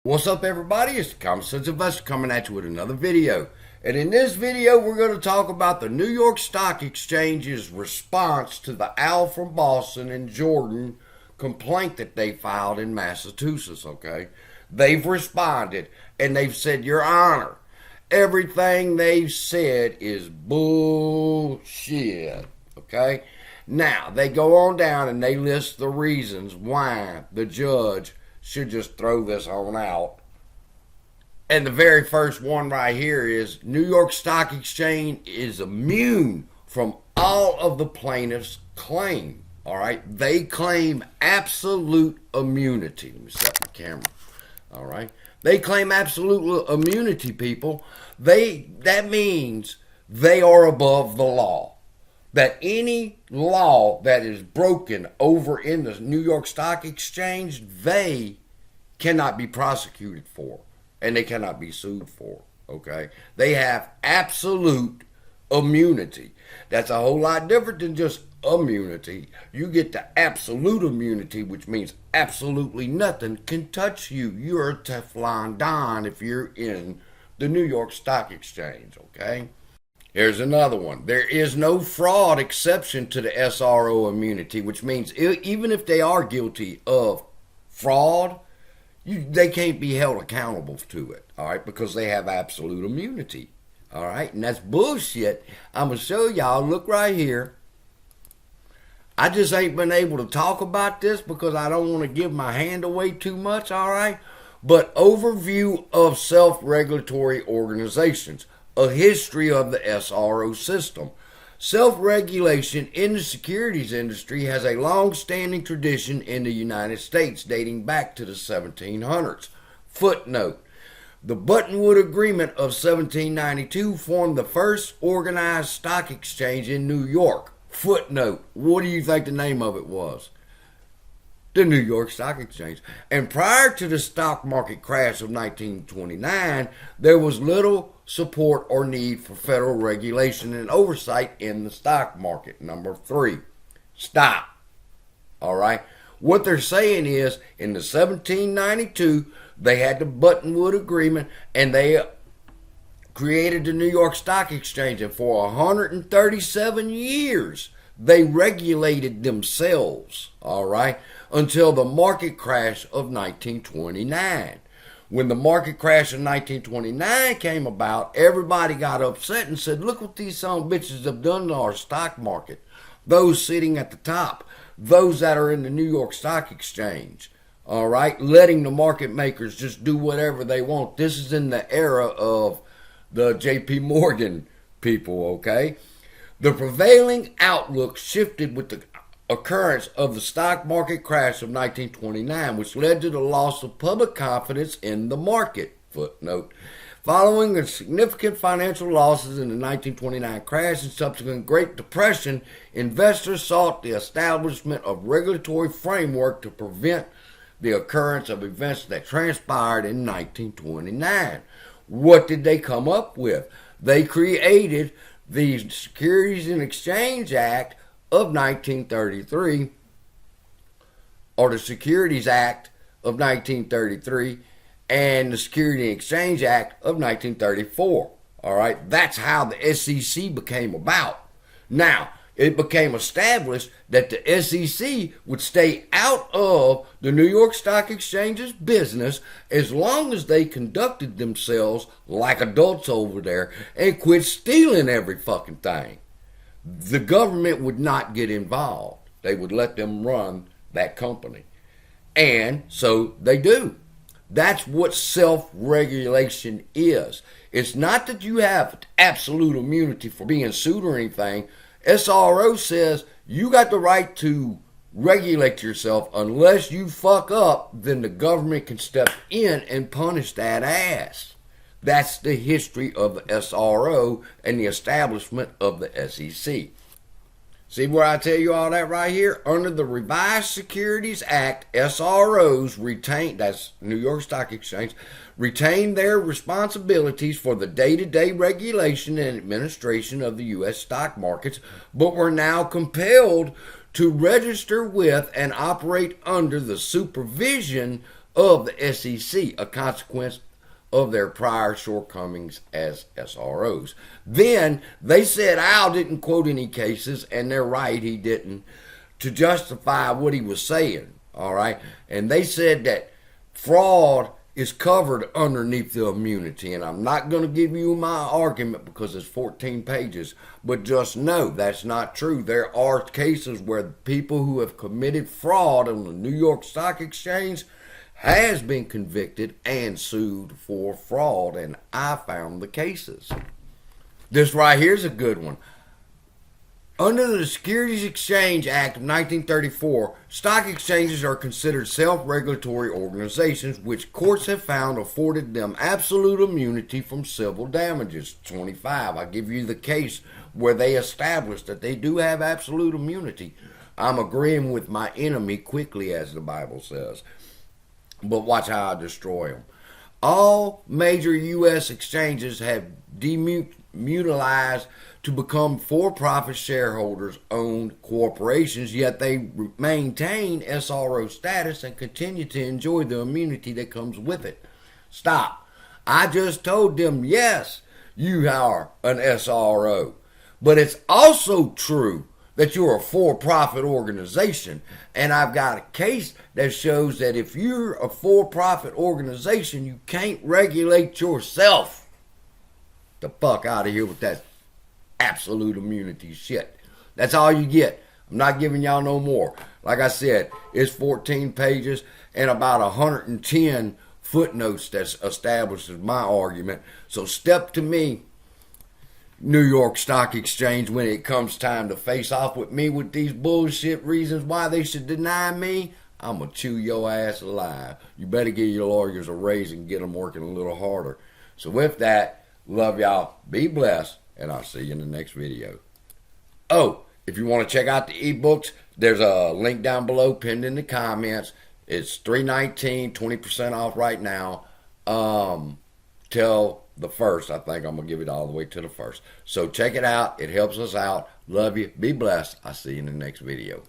What's up, everybody? It's the Common Sense Investor coming at you with another video. And in this video, we're going to talk about the New York Stock Exchange's response to the Al from Boston and Jordan complaint that they filed in Massachusetts, okay? They've responded, and they've said, Your Honor, everything they've said is bullshit, okay? Now, they go on down and they list the reasons why the judge should just throw this on out. And the very first one right here is New York Stock Exchange is immune from all of the plaintiffs' claim. All right, they claim absolute immunity. Let me set my camera. All right, they claim absolute immunity, people. That means they are above the law. That any law that is broken over in the New York Stock Exchange, they cannot be prosecuted for, and they cannot be sued for, okay? They have absolute immunity. That's a whole lot different than just immunity. You get the absolute immunity, which means absolutely nothing can touch you. You're a Teflon Don if you're in the New York Stock Exchange, okay? Here's another one. There is no fraud exception to the SRO immunity, which means even if they are guilty of fraud, they can't be held accountable to it, all right, because they have absolute immunity, all right? And that's bullshit. I'm going to show y'all. Look right here. I just ain't been able to talk about this because I don't want to give my hand away too much, all right? But overview of self-regulatory organizations. A history of the SRO system. Self-regulation in the securities industry has a long-standing tradition in the United States dating back to the 1700s. Footnote: the Buttonwood Agreement of 1792 formed the first organized stock exchange in New York. Footnote: what do you think the name of it was? The New York Stock Exchange. And prior to the stock market crash of 1929, there was little support or need for federal regulation and oversight in the stock market. Number 3, stop. All right. What they're saying is in the 1792, they had the Buttonwood Agreement and they created the New York Stock Exchange. And for 137 years, they regulated themselves. All right. Until the market crash of 1929. When the market crash of 1929 came about, everybody got upset and said, look what these son of bitches have done to our stock market. Those sitting at the top, those that are in the New York Stock Exchange, all right, letting the market makers just do whatever they want. This is in the era of the J.P. Morgan people, okay? The prevailing outlook shifted with the occurrence of the stock market crash of 1929, which led to the loss of public confidence in the market. Footnote: following the significant financial losses in the 1929 crash and subsequent Great Depression, investors sought the establishment of regulatory framework to prevent the occurrence of events that transpired in 1929. What did they come up with? They created the Securities and Exchange Act of 1933, or the Securities Act of 1933, and the Securities and Exchange Act of 1934. All right, that's how the SEC became about. Now, it became established that the SEC would stay out of the New York Stock Exchange's business as long as they conducted themselves like adults over there and quit stealing every fucking thing. The government would not get involved. They would let them run that company. And so they do. That's what self-regulation is. It's not that you have absolute immunity for being sued or anything. SRO says you got the right to regulate yourself. Unless you fuck up, then the government can step in and punish that ass. That's the history of the SRO and the establishment of the SEC. See where I tell you all that right here? Under the Revised Securities Act, SROs retain, that's New York Stock Exchange, retain their responsibilities for the day-to-day regulation and administration of the U.S. stock markets, but were now compelled to register with and operate under the supervision of the SEC, a consequence of their prior shortcomings as SROs. Then they said Al didn't quote any cases, and they're right, he didn't, to justify what he was saying. All right, and they said that fraud is covered underneath the immunity, and I'm not going to give you my argument because it's 14 pages, but just know that's not true. There are cases where people who have committed fraud on the New York Stock Exchange has been convicted and sued for fraud, and I found the cases. This right here is a good one. Under the Securities Exchange Act of 1934, stock exchanges are considered self-regulatory organizations which courts have found afforded them absolute immunity from civil damages. 25. I give you the case where they established that they do have absolute immunity. I'm agreeing with my enemy quickly, as the Bible says. But watch how I destroy them. All major U.S. exchanges have demutualized to become for-profit shareholders-owned corporations, yet they maintain SRO status and continue to enjoy the immunity that comes with it. Stop. I just told them, yes, you are an SRO. But it's also true that you're a for-profit organization. And I've got a case that shows that if you're a for-profit organization, you can't regulate yourself. The fuck out of here with that absolute immunity shit. That's all you get. I'm not giving y'all no more. Like I said, it's 14 pages and about 110 footnotes that establishes my argument. So step to me, New York Stock Exchange, when it comes time to face off with me with these bullshit reasons why they should deny me. I'm going to chew your ass alive. You better give your lawyers a raise and get them working a little harder. So with that, love y'all. Be blessed. And I'll see you in the next video. Oh, if you want to check out the ebooks, there's a link down below pinned in the comments. It's $3.19, 20% off right now. Till the 1st. I think I'm going to give it all the way to the 1st. So check it out. It helps us out. Love you. Be blessed. I'll see you in the next video.